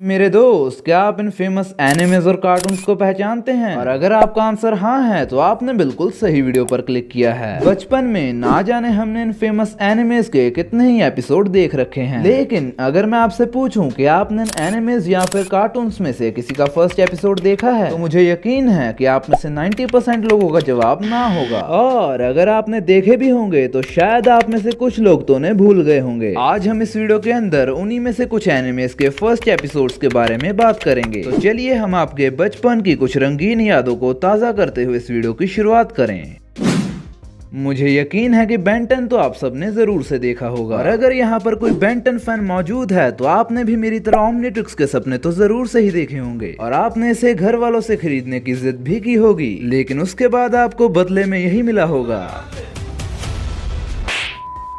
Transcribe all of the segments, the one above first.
मेरे दोस्त, क्या आप इन फेमस एनिमेज और कार्टून्स को पहचानते हैं? और अगर आपका आंसर हाँ है तो आपने बिल्कुल सही वीडियो पर क्लिक किया है। बचपन में ना जाने हमने इन फेमस एनिमेज के कितने ही एपिसोड देख रखे हैं, लेकिन अगर मैं आपसे पूछूं कि आपने इन एनिमेज या फिर कार्टून्स में से किसी का फर्स्ट एपिसोड देखा है तो मुझे यकीन है कि आप में से 90% लोगों का जवाब ना होगा। और अगर आपने देखे भी होंगे तो शायद आप में से कुछ लोग तो उन्हें भूल गए होंगे। आज हम इस वीडियो के अंदर उन्हीं में से कुछ एनिमेज के फर्स्ट एपिसोड के बारे में बात करेंगे। तो चलिए हम आपके बचपन की कुछ रंगीन यादों को ताजा करते हुए इस वीडियो की शुरुआत करें। मुझे यकीन है कि बेन 10 तो आप सबने जरूर से देखा होगा, और अगर यहाँ पर कोई बेन 10 फैन मौजूद है तो आपने भी मेरी तरह ओमनिट्रिक्स के सपने तो जरूर से ही देखे होंगे और आपने इसे घर वालों से खरीदने की जिद भी की होगी, लेकिन उसके बाद आपको बदले में यही मिला होगा।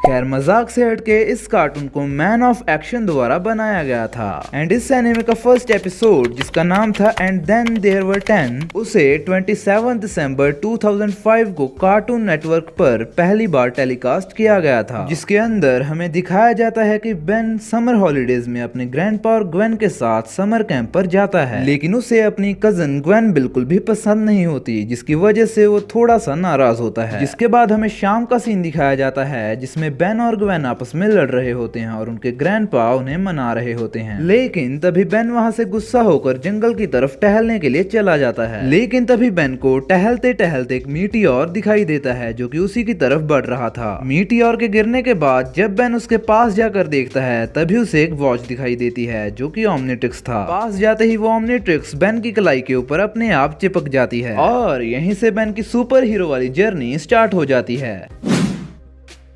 खैर, मजाक से हटके इस कार्टून को मैन ऑफ एक्शन द्वारा बनाया गया था एंड इस एनिमे का फर्स्ट एपिसोड जिसका नाम था एंड देन देयर वर 10 उसे 27 दिसंबर 2005 को कार्टून नेटवर्क पर पहली बार टेलीकास्ट किया गया था, जिसके अंदर हमें दिखाया जाता है कि बेन समर हॉलीडेज में अपने ग्रैंडपा और ग्वेन के साथ समर कैंप पर जाता है, लेकिन उसे अपनी कजन ग्वेन बिल्कुल भी पसंद नहीं होती, जिसकी वजह से वो थोड़ा सा नाराज होता है। जिसके बाद हमें शाम का सीन दिखाया जाता है जिसमें बेन और ग्वेन आपस में लड़ रहे होते हैं और उनके ग्रैंडपा उन्हें मना रहे होते हैं, लेकिन तभी बेन वहां से गुस्सा होकर जंगल की तरफ टहलने के लिए चला जाता है। लेकिन तभी बेन को टहलते टहलते एक मीटियोर दिखाई देता है जो कि उसी की तरफ बढ़ रहा था। मीटियोर के गिरने के बाद जब बेन उसके पास जाकर देखता है तभी उसे एक वॉच दिखाई देती है जो कि ओमनिट्रिक्स था। पास जाते ही वो ओमनिट्रिक्स बेन की कलाई के ऊपर अपने आप चिपक जाती है और यहीं से बेन की सुपर हीरो वाली जर्नी स्टार्ट हो जाती है।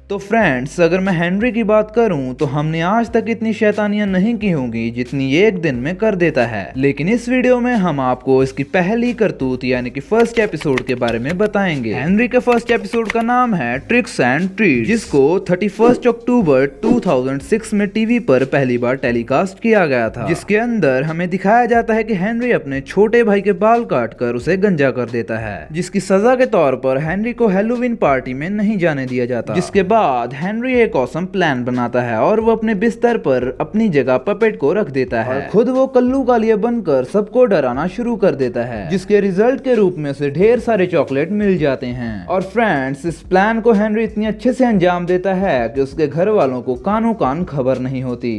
तो फ्रेंड्स, अगर मैं हेनरी की बात करूं तो हमने आज तक इतनी शैतानियां नहीं की होंगी जितनी ये एक दिन में कर देता है, लेकिन इस वीडियो में हम आपको इसकी पहली करतूत यानी कि फर्स्ट एपिसोड के बारे में बताएंगे। हेनरी के फर्स्ट एपिसोड का नाम है ट्रिक्स एंड ट्रीट्स, जिसको 31 अक्टूबर 2006 में टीवी पर पहली बार टेलीकास्ट किया गया था, जिसके अंदर हमें दिखाया जाता है कि हेनरी अपने छोटे भाई के बाल काटकर उसे गंजा कर देता है, जिसकी सजा के तौर पर हेनरी को हैलोवीन पार्टी में नहीं जाने दिया जाता। जिसके बाद हेनरी एक ऑसम प्लान बनाता है और वो अपने बिस्तर पर अपनी जगह पपेट को रख देता है और खुद वो कल्लू कालिया बनकर सबको डराना शुरू कर देता है, जिसके रिजल्ट के रूप में उसे ढेर सारे चॉकलेट मिल जाते हैं। और फ्रेंड्स, इस प्लान को हेनरी इतनी अच्छे से अंजाम देता है कि उसके घर वालों को कानो कान खबर नहीं होती।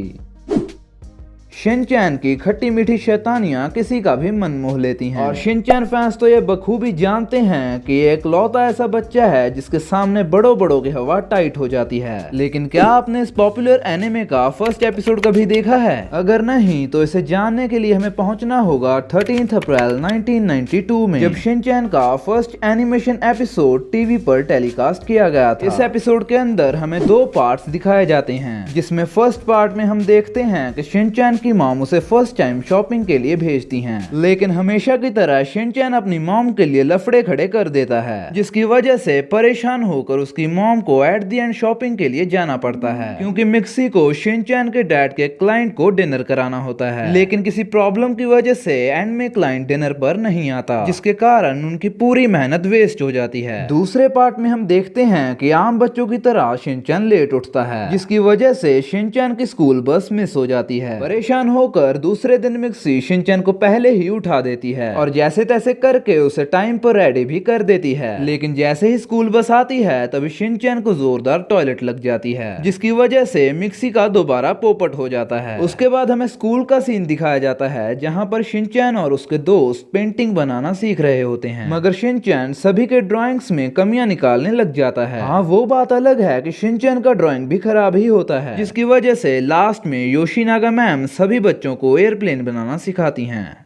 शिनचैन की खट्टी मीठी शैतानियां किसी का भी मन मोह लेती हैं और शिनचैन फैंस तो ये बखूबी जानते हैं कि ये एकलौता ऐसा बच्चा है जिसके सामने बड़ों बड़ों की हवा टाइट हो जाती है। लेकिन क्या आपने इस पॉपुलर एनिमे का फर्स्ट एपिसोड कभी देखा है? अगर नहीं तो इसे जानने के लिए हमें पहुंचना होगा 13 अप्रैल 1992 में, जब शिनचैन का फर्स्ट एनिमेशन एपिसोड टीवी पर टेलीकास्ट किया गया था। इस एपिसोड के अंदर हमें 2 पार्ट्स दिखाए जाते हैं, जिसमें फर्स्ट पार्ट में हम देखते हैं कि शिनचैन की मॉम उसे फर्स्ट टाइम शॉपिंग के लिए भेजती हैं, लेकिन हमेशा की तरह शिनचैन अपनी मॉम के लिए लफड़े खड़े कर देता है, जिसकी वजह से परेशान होकर उसकी मॉम को एट द एंड शॉपिंग के लिए जाना पड़ता है, क्योंकि मिक्सी को शिनचैन के डैड के क्लाइंट को डिनर कराना होता है। लेकिन किसी प्रॉब्लम की वजह से एंड में क्लाइंट डिनर पर नहीं आता, जिसके कारण उनकी पूरी मेहनत वेस्ट हो जाती है। दूसरे पार्ट में हम देखते हैं कि आम बच्चों की तरह शिनचैन लेट उठता है, जिसकी वजह से शिनचैन की स्कूल बस मिस हो जाती है। परेशान होकर दूसरे दिन मिक्सी शिनचैन को पहले ही उठा देती है और जैसे तैसे करके उसे टाइम पर रेडी भी कर देती है। लेकिन जैसे ही स्कूल बस आती है तभी शिनचैन को जोरदार टॉयलेट लग जाती है, जिसकी वजह से मिक्सी का दोबारा पोपट हो जाता है। उसके बाद हमें स्कूल का सीन दिखाया जाता है जहां पर शिनचैन और उसके दोस्त पेंटिंग बनाना सीख रहे होते हैं, मगर शिनचैन सभी के ड्राइंग्स में कमियां निकालने लग जाता है। हाँ, वो बात अलग है कि शिनचैन का ड्राइंग भी खराब ही होता है, जिसकी वजह से लास्ट में योशिनागा मैम सभी बच्चों को एयरप्लेन बनाना सिखाती हैं।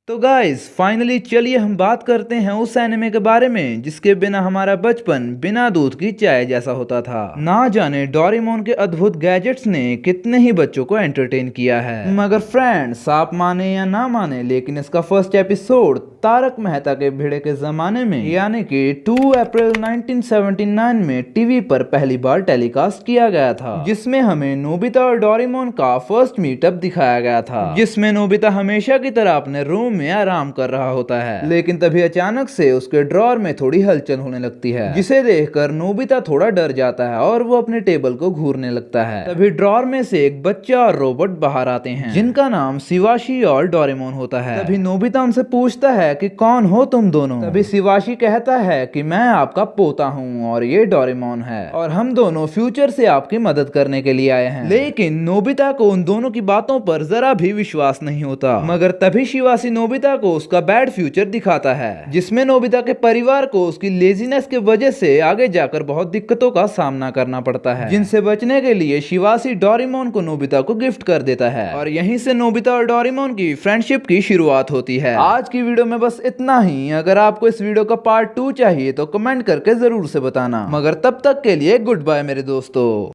तो गाइस, फाइनली चलिए हम बात करते हैं उस एनिमे के बारे में जिसके बिना हमारा बचपन बिना दूध की चाय जैसा होता था। ना जाने डोरेमोन के अद्भुत गैजेट्स ने कितने ही बच्चों को एंटरटेन किया है। मगर फ्रेंड्स, आप माने या ना माने, लेकिन इसका फर्स्ट एपिसोड तारक मेहता के भिड़े के जमाने में यानी कि 2 अप्रैल 1979 में टीवी पर पहली बार टेलीकास्ट किया गया था, जिसमें हमें नोबिता और डोरेमोन का फर्स्ट मीटअप दिखाया गया था, जिसमें नोबिता हमेशा की तरह अपने रूम में आराम कर रहा होता है। लेकिन तभी अचानक से उसके ड्रॉर में थोड़ी हलचल होने लगती है, जिसे देखकर नोबिता थोड़ा डर जाता है और वो अपने टेबल को घूरने लगता है। तभी ड्रॉर में से एक बच्चा और रोबोट बाहर आते हैं, जिनका नाम शिवाशी और डोरेमोन होता है। तभी नोबिता उनसे पूछता है कि कौन हो तुम दोनों। तभी शिवाशी कहता है कि मैं आपका पोता हूँ और ये डोरेमोन है और हम दोनों फ्यूचर से आपकी मदद करने के लिए आए हैं। लेकिन नोबिता को उन दोनों की बातों पर जरा भी विश्वास नहीं होता। मगर तभी शिवाशी नोबिता को उसका बैड फ्यूचर दिखाता है, जिसमें नोबिता के परिवार को उसकी लेजीनेस के वजह से आगे जाकर बहुत दिक्कतों का सामना करना पड़ता है, जिनसे बचने के लिए शिवाशी डोरेमोन को नोबिता को गिफ्ट कर देता है और यहीं से नोबिता और डोरेमोन की फ्रेंडशिप की शुरुआत होती है। आज की वीडियो में बस इतना ही। अगर आपको इस वीडियो का पार्ट 2 चाहिए तो कमेंट करके जरूर से बताना। मगर तब तक के लिए गुड बाय मेरे दोस्तों।